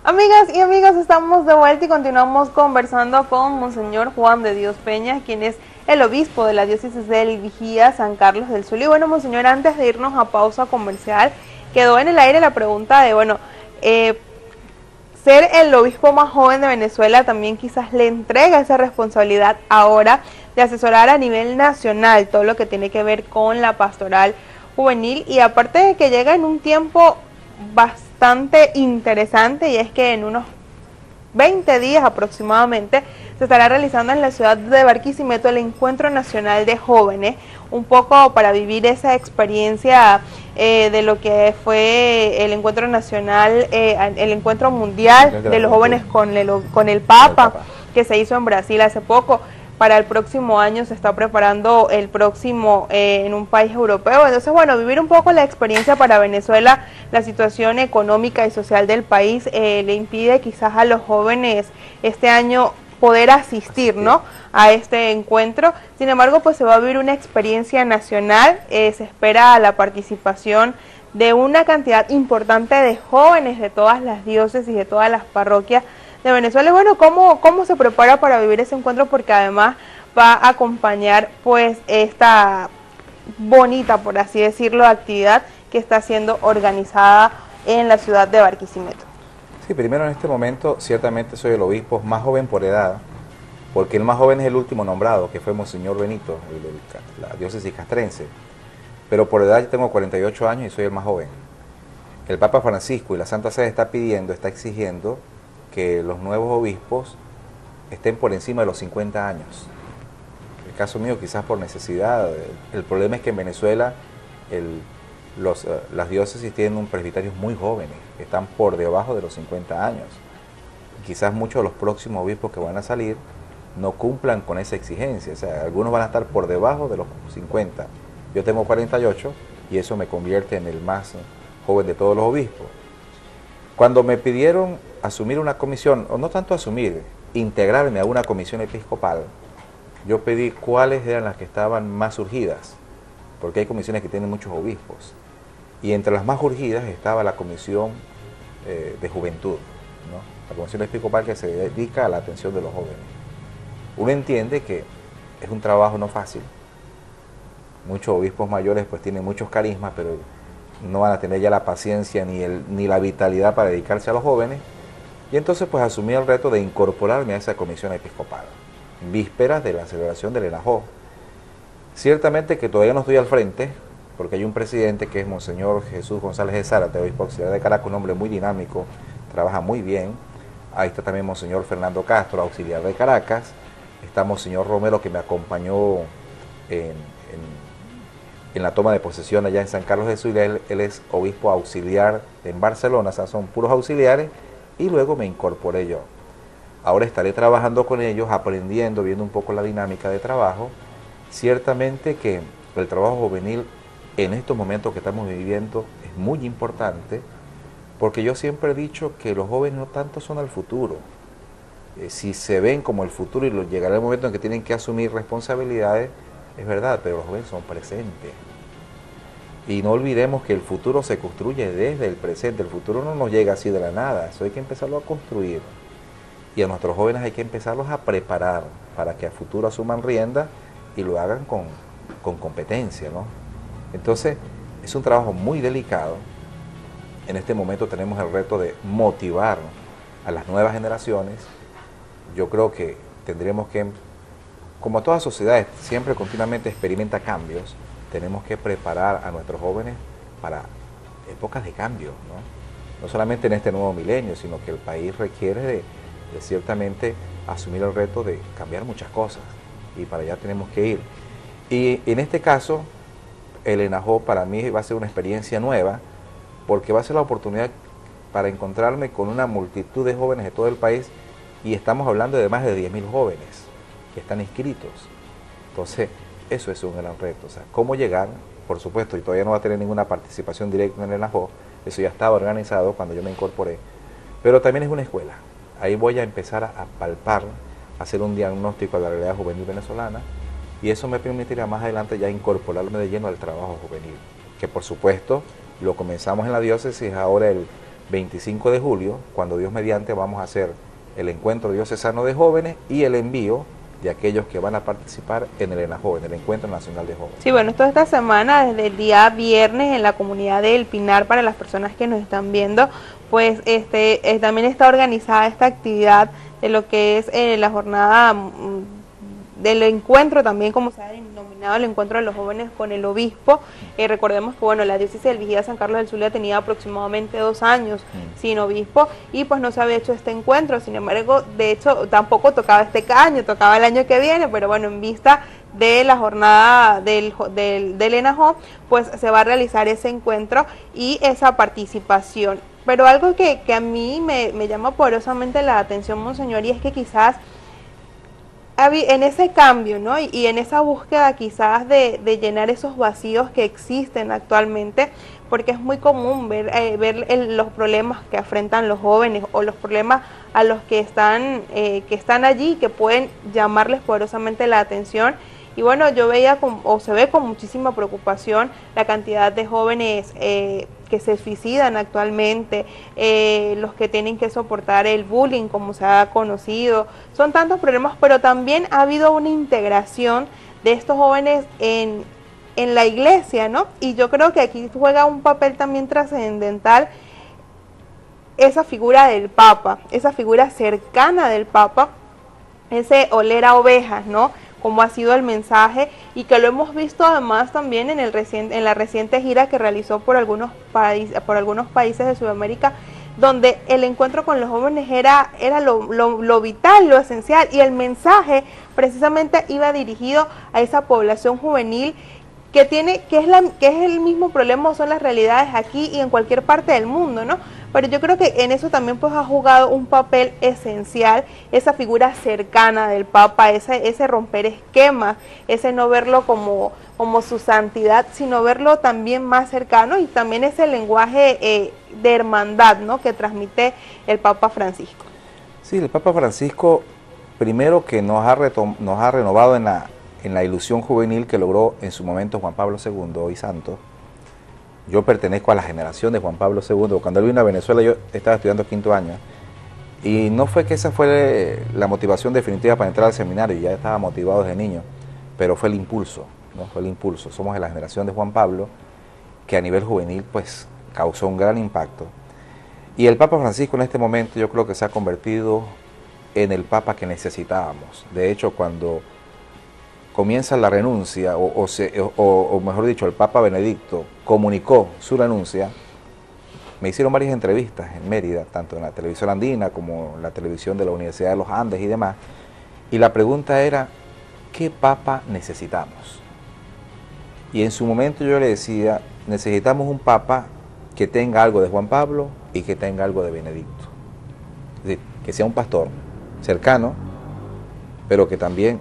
Amigas y amigos, estamos de vuelta y continuamos conversando con Monseñor Juan de Dios Peña, quien es el obispo de la diócesis del Vigía, San Carlos del Zulia. Y bueno, Monseñor, antes de irnos a pausa comercial, quedó en el aire la pregunta de, ser el obispo más joven de Venezuela también quizás le entrega esa responsabilidad ahora de asesorar a nivel nacional todo lo que tiene que ver con la pastoral juvenil, y aparte de que llega en un tiempo bastante interesante, y es que en unos 20 días aproximadamente se estará realizando en la ciudad de Barquisimeto el Encuentro Nacional de Jóvenes, un poco para vivir esa experiencia de lo que fue el Encuentro Nacional, el Encuentro Mundial de los Jóvenes con el Papa, que se hizo en Brasil hace poco. Para el próximo año se está preparando el próximo en un país europeo. Entonces, bueno, vivir un poco la experiencia para Venezuela. La situación económica y social del país le impide quizás a los jóvenes este año poder asistir, ¿no?, a este encuentro. Sin embargo, pues se va a vivir una experiencia nacional. Se espera la participación de una cantidad importante de jóvenes de todas las diócesis y de todas las parroquias de Venezuela. Y bueno, ¿cómo se prepara para vivir ese encuentro? Porque además va a acompañar pues esta bonita, por así decirlo, actividad que está siendo organizada en la ciudad de Barquisimeto. Sí, primero en este momento ciertamente soy el obispo más joven por edad, porque el más joven es el último nombrado, que fue Monseñor Benito, el de la diócesis castrense. Pero por edad yo tengo 48 años y soy el más joven. El Papa Francisco y la Santa Sede está exigiendo que los nuevos obispos estén por encima de los 50 años. En el caso mío quizás por necesidad. El problema es que en Venezuela las diócesis tienen un presbiterio muy jóvenes, están por debajo de los 50 años. Quizás muchos de los próximos obispos que van a salir no cumplan con esa exigencia, o sea, algunos van a estar por debajo de los 50. Yo tengo 48 y eso me convierte en el más joven de todos los obispos. Cuando me pidieron asumir una comisión, o no tanto asumir, integrarme a una comisión episcopal, yo pedí cuáles eran las que estaban más urgidas, porque hay comisiones que tienen muchos obispos, y entre las más urgidas estaba la comisión de juventud, ¿no?, la comisión episcopal que se dedica a la atención de los jóvenes. Uno entiende que es un trabajo no fácil, muchos obispos mayores pues tienen muchos carismas, pero no van a tener ya la paciencia ni la vitalidad para dedicarse a los jóvenes, y entonces pues asumí el reto de incorporarme a esa comisión episcopal, vísperas de la celebración del ENAJO. Ciertamente que todavía no estoy al frente, porque hay un presidente que es Monseñor Jesús González de Zárate, obispo auxiliar de Caracas, un hombre muy dinámico, trabaja muy bien. Ahí está también Monseñor Fernando Castro, auxiliar de Caracas. Está Monseñor Romero, que me acompañó en la toma de posesión allá en San Carlos de Zulia. Él es obispo auxiliar en Barcelona, o sea, son puros auxiliares, y luego me incorporé yo. Ahora estaré trabajando con ellos, aprendiendo, viendo un poco la dinámica de trabajo. Ciertamente que el trabajo juvenil en estos momentos que estamos viviendo es muy importante, porque yo siempre he dicho que los jóvenes no tanto son el futuro. Si se ven como el futuro y llegará el momento en que tienen que asumir responsabilidades, es verdad, pero los jóvenes son presentes. Y no olvidemos que el futuro se construye desde el presente. El futuro no nos llega así de la nada, eso hay que empezarlo a construir. Y a nuestros jóvenes hay que empezarlos a preparar para que a futuro asuman rienda y lo hagan con competencia, ¿no? Entonces, es un trabajo muy delicado. En este momento tenemos el reto de motivar a las nuevas generaciones. Yo creo que tendremos que, como todas sociedades, siempre continuamente experimenta cambios, tenemos que preparar a nuestros jóvenes para épocas de cambio, ¿no? No solamente en este nuevo milenio, sino que el país requiere de ciertamente asumir el reto de cambiar muchas cosas, y para allá tenemos que ir. Y en este caso, el ENAJO para mí va a ser una experiencia nueva, porque va a ser la oportunidad para encontrarme con una multitud de jóvenes de todo el país, y estamos hablando de más de 10.000 jóvenes que están inscritos. Entonces, eso es un gran reto. O sea, cómo llegar, por supuesto, y todavía no va a tener ninguna participación directa en el ENAJO, eso ya estaba organizado cuando yo me incorporé, pero también es una escuela. Ahí voy a empezar a palpar, a hacer un diagnóstico de la realidad juvenil venezolana, y eso me permitirá más adelante ya incorporarme de lleno al trabajo juvenil, que por supuesto lo comenzamos en la diócesis, ahora 25 de julio, cuando Dios mediante vamos a hacer el encuentro diocesano de jóvenes y el envío de aquellos que van a participar en el ENAJO, en el Encuentro Nacional de Jóvenes. Sí, bueno, toda esta semana, desde el día viernes, en la comunidad de El Pinar, para las personas que nos están viendo, pues también está organizada esta actividad de lo que es la jornada del encuentro, también como se ha denominado el encuentro de los jóvenes con el obispo. Recordemos que bueno, la diócesis del Vigía San Carlos del Zulia tenía aproximadamente 2 años sin obispo y pues no se había hecho este encuentro. Sin embargo, de hecho tampoco tocaba este año, tocaba el año que viene, pero bueno, en vista de la jornada del ENAJO, pues se va a realizar ese encuentro y esa participación. Pero algo que a mí me llama poderosamente la atención, Monseñor, y es que quizás en ese cambio, ¿no? y en esa búsqueda quizás de llenar esos vacíos que existen actualmente, porque es muy común ver los problemas que afrentan los jóvenes o los problemas a los que están allí, que pueden llamarles poderosamente la atención. Y bueno, yo veía se ve con muchísima preocupación la cantidad de jóvenes que se suicidan actualmente, los que tienen que soportar el bullying, como se ha conocido. Son tantos problemas, pero también ha habido una integración de estos jóvenes en la iglesia, ¿no? Y yo creo que aquí juega un papel también trascendental esa figura del Papa, esa figura cercana del Papa, ese oler a ovejas, ¿no? Como ha sido el mensaje, y que lo hemos visto además también en la reciente gira que realizó por algunos países de Sudamérica, donde el encuentro con los jóvenes era lo vital, lo esencial, y el mensaje precisamente iba dirigido a esa población juvenil que es el mismo problema, son las realidades aquí y en cualquier parte del mundo, ¿no? Pero yo creo que en eso también pues ha jugado un papel esencial esa figura cercana del Papa, ese romper esquemas, ese no verlo como su santidad, sino verlo también más cercano, y también ese lenguaje de hermandad, ¿no?, que transmite el Papa Francisco. Sí, el Papa Francisco, primero que nos ha renovado en la ilusión juvenil que logró en su momento Juan Pablo II, hoy santo. Yo pertenezco a la generación de Juan Pablo II. Cuando él vino a Venezuela yo estaba estudiando 5º año, y no fue que esa fue la motivación definitiva para entrar al seminario, ya estaba motivado desde niño, pero fue el impulso, ¿no? Fue el impulso. Somos de la generación de Juan Pablo, que a nivel juvenil pues causó un gran impacto. Y el Papa Francisco en este momento yo creo que se ha convertido en el Papa que necesitábamos. De hecho, cuando comienza la renuncia, o mejor dicho, el Papa Benedicto comunicó su renuncia, me hicieron varias entrevistas en Mérida, tanto en la televisión andina como en la televisión de la Universidad de los Andes y demás, y la pregunta era, ¿qué Papa necesitamos? Y en su momento yo le decía, necesitamos un Papa que tenga algo de Juan Pablo y que tenga algo de Benedicto. Es decir, que sea un pastor cercano, pero que también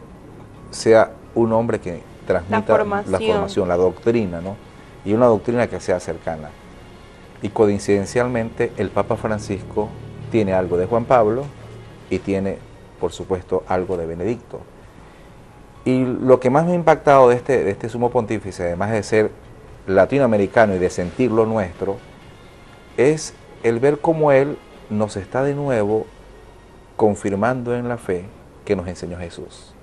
sea un hombre que transmita la formación, la doctrina, ¿no? Y una doctrina que sea cercana. Y coincidencialmente el Papa Francisco tiene algo de Juan Pablo y tiene, por supuesto, algo de Benedicto. Y lo que más me ha impactado de este sumo pontífice, además de ser latinoamericano y de sentir lo nuestro, es el ver cómo él nos está de nuevo confirmando en la fe que nos enseñó Jesús.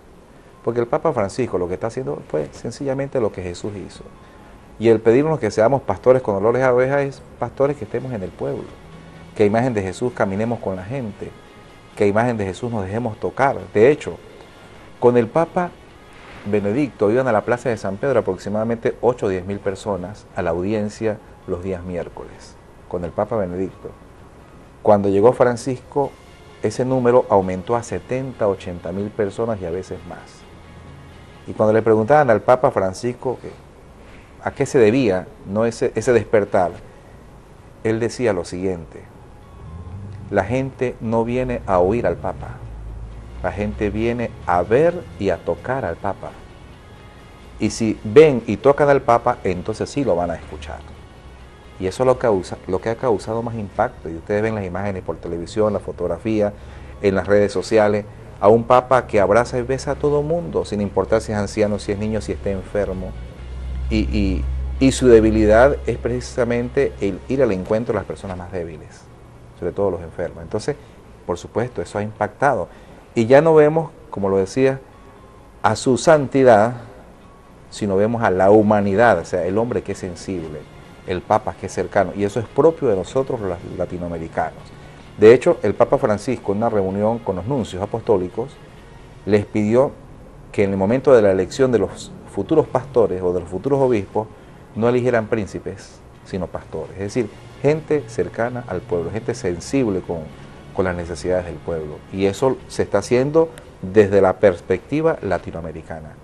Porque el Papa Francisco lo que está haciendo fue sencillamente lo que Jesús hizo. Y el pedirnos que seamos pastores con olores a ovejas es pastores que estemos en el pueblo, que a imagen de Jesús caminemos con la gente, que a imagen de Jesús nos dejemos tocar. De hecho, con el Papa Benedicto iban a la Plaza de San Pedro aproximadamente 8 o 10 mil personas a la audiencia los días miércoles, con el Papa Benedicto. Cuando llegó Francisco, ese número aumentó a 70, 80 mil personas y a veces más. Y cuando le preguntaban al Papa Francisco a qué se debía, ¿no?, ese despertar, él decía lo siguiente: la gente no viene a oír al Papa, la gente viene a ver y a tocar al Papa. Y si ven y tocan al Papa, entonces sí lo van a escuchar. Y eso es lo que ha causado más impacto. Y ustedes ven las imágenes por televisión, la fotografía, en las redes sociales, a un Papa que abraza y besa a todo mundo, sin importar si es anciano, si es niño, si está enfermo. Y su debilidad es precisamente el ir al encuentro de las personas más débiles. sobre todo los enfermos. Entonces, por supuesto, eso ha impactado. Y ya no vemos, como lo decía, a su santidad, sino vemos a la humanidad, o sea, el hombre que es sensible, el Papa que es cercano, y eso es propio de nosotros los latinoamericanos. De hecho, el Papa Francisco, en una reunión con los nuncios apostólicos, les pidió que en el momento de la elección de los futuros pastores o de los futuros obispos, no eligieran príncipes, sino pastores, es decir, gente cercana al pueblo, gente sensible con las necesidades del pueblo, y eso se está haciendo desde la perspectiva latinoamericana.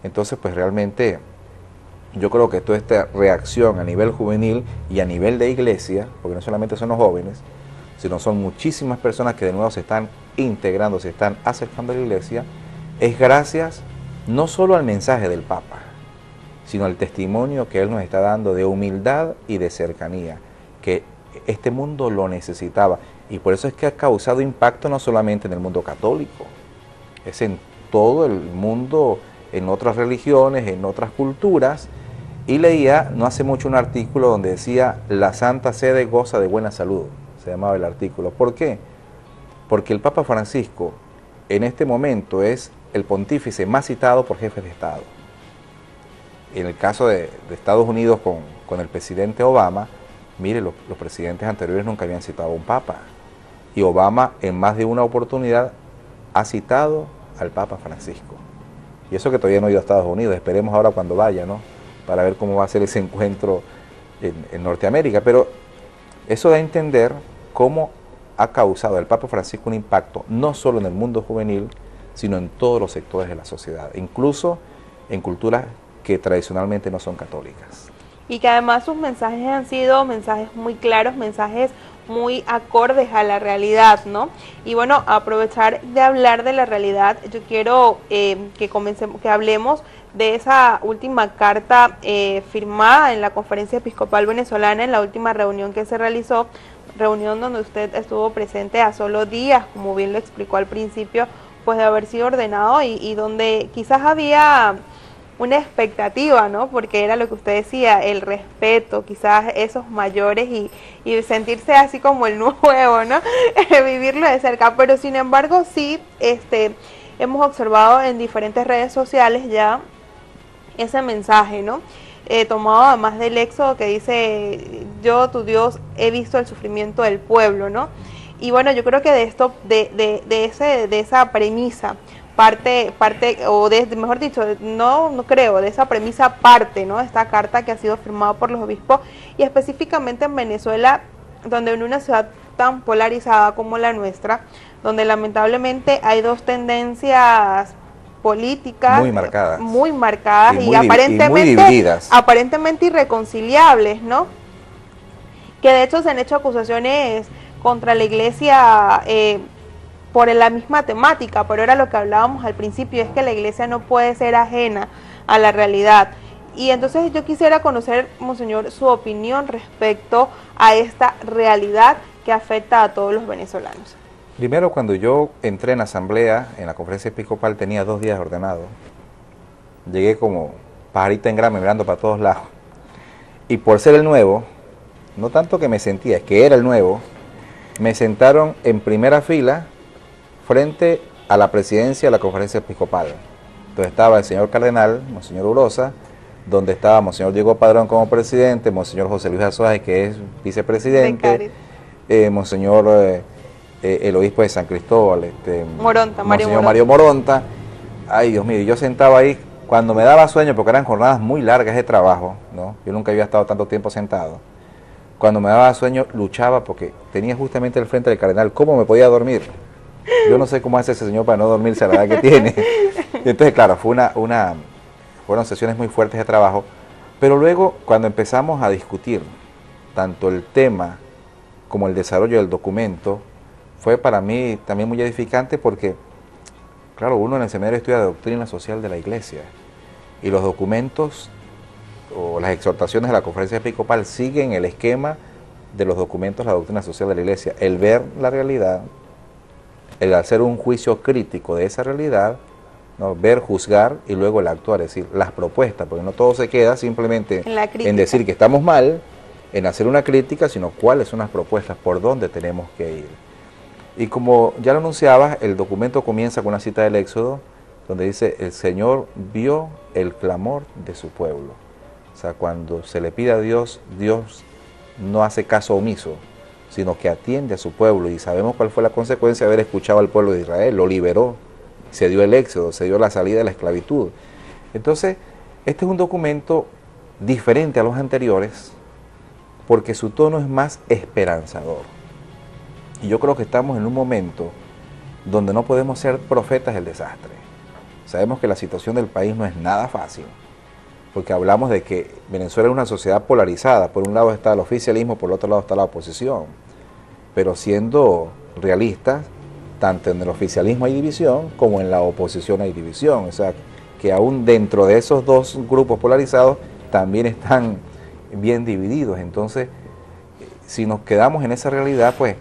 Entonces, pues realmente yo creo que toda esta reacción a nivel juvenil y a nivel de iglesia, porque no solamente son los jóvenes, sino son muchísimas personas que de nuevo se están integrando, se están acercando a la iglesia, es gracias no solo al mensaje del Papa, sino al testimonio que él nos está dando de humildad y de cercanía, que este mundo lo necesitaba, y por eso es que ha causado impacto no solamente en el mundo católico, es en todo el mundo, en otras religiones, en otras culturas. Y leía no hace mucho un artículo donde decía: la Santa Sede goza de buena salud, se llamaba el artículo. ¿Por qué? Porque el Papa Francisco en este momento es el pontífice más citado por jefes de Estado. En el caso de Estados Unidos con el presidente Obama, mire, los presidentes anteriores nunca habían citado a un Papa, y Obama en más de una oportunidad ha citado al Papa Francisco. Y eso que todavía no he ido a Estados Unidos, esperemos ahora cuando vaya, ¿no?, para ver cómo va a ser ese encuentro en Norteamérica. Pero eso da a entender cómo ha causado el Papa Francisco un impacto, no solo en el mundo juvenil, sino en todos los sectores de la sociedad, incluso en culturas que tradicionalmente no son católicas. Y que además sus mensajes han sido mensajes muy claros, mensajes muy acordes a la realidad, ¿no? Y bueno, aprovechar de hablar de la realidad, yo quiero que hablemos de esa última carta firmada en la Conferencia Episcopal Venezolana, en la última reunión que se realizó, reunión donde usted estuvo presente a solo días, como bien lo explicó al principio, pues de haber sido ordenado, y donde quizás había una expectativa, ¿no? Porque era lo que usted decía, el respeto, quizás esos mayores y sentirse así como el nuevo, ¿no? Vivirlo de cerca, pero sin embargo sí, hemos observado en diferentes redes sociales ya ese mensaje, ¿no? Tomado además del Éxodo, que dice: yo, tu Dios, he visto el sufrimiento del pueblo, ¿no? Y bueno, yo creo que de esto, de esa premisa, parte, o mejor dicho, no creo, de esa premisa parte, ¿no?, esta carta que ha sido firmada por los obispos, y específicamente en Venezuela, donde en una ciudad tan polarizada como la nuestra, donde lamentablemente hay dos tendencias políticas muy marcadas y aparentemente irreconciliables, ¿no?, que de hecho se han hecho acusaciones contra la iglesia por la misma temática, pero era lo que hablábamos al principio, es que la iglesia no puede ser ajena a la realidad. Y entonces yo quisiera conocer, Monseñor, su opinión respecto a esta realidad que afecta a todos los venezolanos. Primero, cuando yo entré en asamblea, en la Conferencia Episcopal, tenía 2 días ordenado. Llegué como pajarita en grama, mirando para todos lados. Y por ser el nuevo, no tanto que me sentía, es que era el nuevo, me sentaron en primera fila frente a la presidencia de la Conferencia Episcopal. Entonces estaba el señor cardenal, Monseñor Urosa, donde estaba Monseñor Diego Padrón como presidente, Monseñor José Luis Azuaje, que es vicepresidente, Monseñor el obispo de San Cristóbal, Monseñor Mario Moronta. Ay, Dios mío, yo sentaba ahí, cuando me daba sueño, porque eran jornadas muy largas de trabajo, ¿no? Yo nunca había estado tanto tiempo sentado. Cuando me daba sueño, luchaba porque tenía justamente el frente del cardenal. ¿Cómo me podía dormir? Yo no sé cómo hace ese señor para no dormirse a la edad que tiene. Y entonces, claro, fueron sesiones muy fuertes de trabajo. Pero luego, cuando empezamos a discutir tanto el tema como el desarrollo del documento, fue para mí también muy edificante porque, claro, uno en el seminario estudia doctrina social de la Iglesia. Y los documentos o las exhortaciones de la Conferencia Episcopal siguen el esquema de los documentos de la doctrina social de la Iglesia. El ver la realidad, el hacer un juicio crítico de esa realidad, ¿no?, ver, juzgar y luego el actuar, es decir, las propuestas, porque no todo se queda simplemente en decir que estamos mal en hacer una crítica, sino cuáles son las propuestas, por dónde tenemos que ir. Y como ya lo anunciaba, el documento comienza con una cita del Éxodo, donde dice, el Señor vio el clamor de su pueblo. O sea, cuando se le pide a Dios, Dios no hace caso omiso, sino que atiende a su pueblo. Y sabemos cuál fue la consecuencia de haber escuchado al pueblo de Israel, lo liberó, se dio el Éxodo, se dio la salida de la esclavitud. Entonces, este es un documento diferente a los anteriores, porque su tono es más esperanzador. Y yo creo que estamos en un momento donde no podemos ser profetas del desastre. Sabemos que la situación del país no es nada fácil, porque hablamos de que Venezuela es una sociedad polarizada. Por un lado está el oficialismo, por el otro lado está la oposición. Pero siendo realistas, tanto en el oficialismo hay división, como en la oposición hay división. O sea, que aún dentro de esos dos grupos polarizados, también están bien divididos. Entonces, si nos quedamos en esa realidad, pues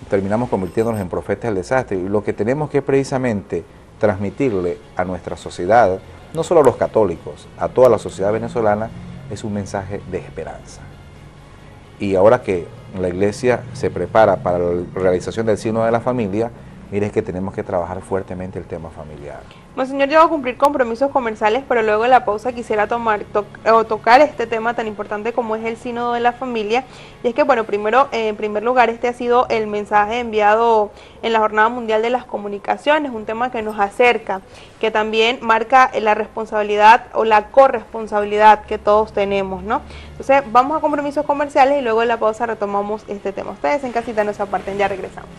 terminamos convirtiéndonos en profetas del desastre. Y lo que tenemos que precisamente transmitirle a nuestra sociedad, no solo a los católicos, a toda la sociedad venezolana, es un mensaje de esperanza. Y ahora que la iglesia se prepara para la realización del signo de la familia, mire que tenemos que trabajar fuertemente el tema familiar. Monseñor, yo voy a cumplir compromisos comerciales, pero luego de la pausa quisiera tocar este tema tan importante como es el sínodo de la familia. Y es que, bueno, primero, en primer lugar, este ha sido el mensaje enviado en la Jornada Mundial de las Comunicaciones, un tema que nos acerca, que también marca la responsabilidad o la corresponsabilidad que todos tenemos, ¿no? Entonces, vamos a compromisos comerciales y luego de la pausa retomamos este tema. Ustedes en casita no se aparten, ya regresamos.